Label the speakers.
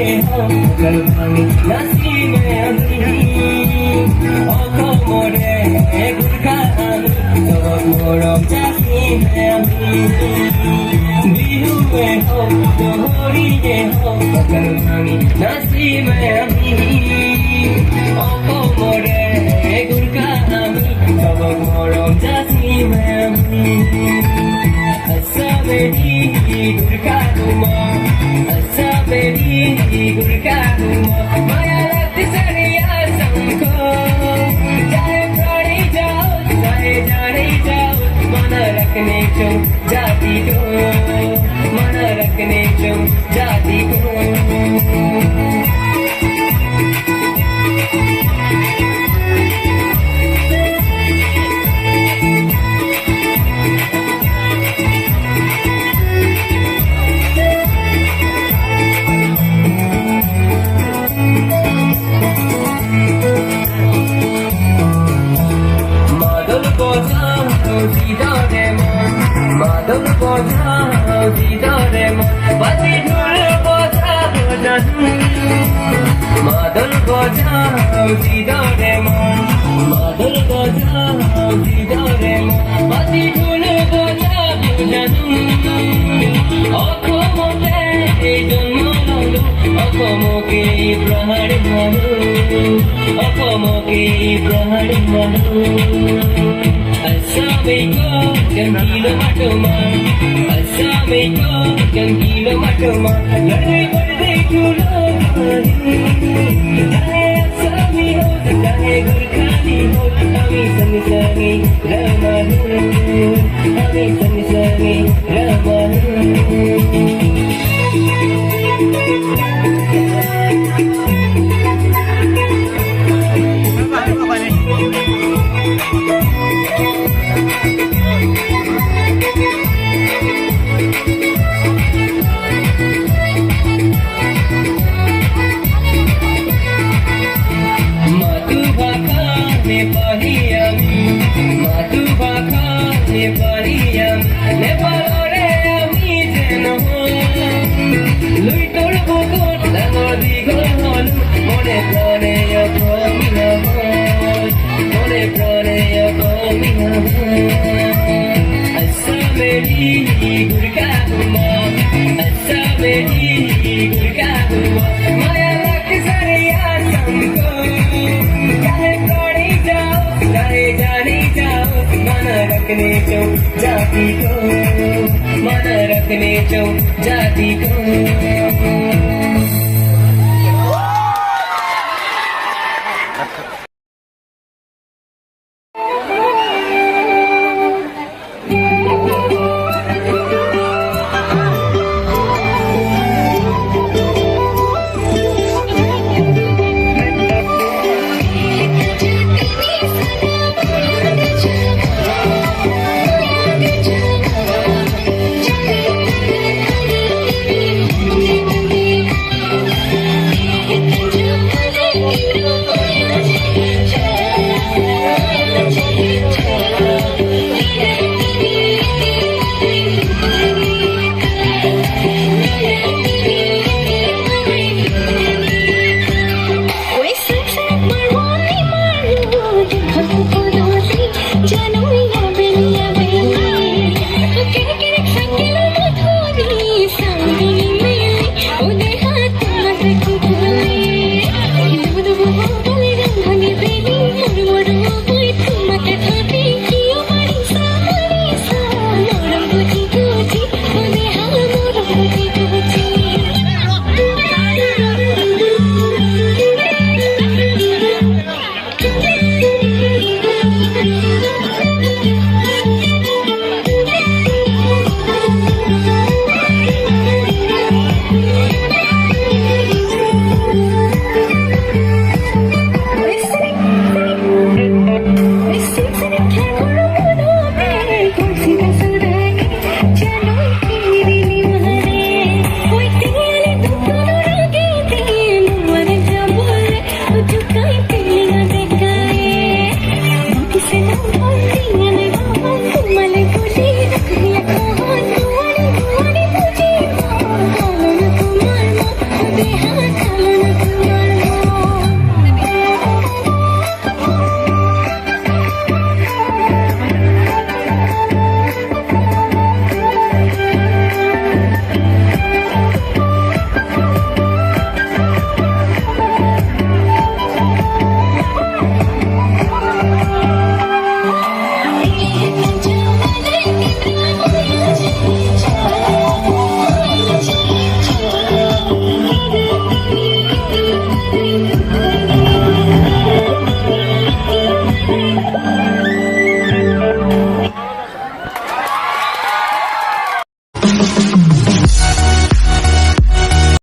Speaker 1: Kalpani nasi mami Okomore gurkani Tomorom jasi mami Bihuwe ho Dohori ho Kalpani nasi mami Okomore gurkani Tomorom jasi mami Asabedi gurkanuma Asabedi gurkanuma Maya lagti sariya samko Jaye prani jao Jaye jane jao Mana rakhne cho jati ko Mana rakhne cho jati ko Madol boja didare mon bati dhul boja bojan Madol boja didare mon Madol boja didare mon bati dhul boja bojan Okhomo te janmo lalo Okhomo ke prahar malo Okhomo ke prahar malo Assamiko gangilo matuma Assamiko gangilo matuma Ladai bade chulo Chahe Assami ho chahe Gurkhani ho Ami sangi sangi ramanu Ami sangi sangi ramanu जाति को मन रखने चो जाति को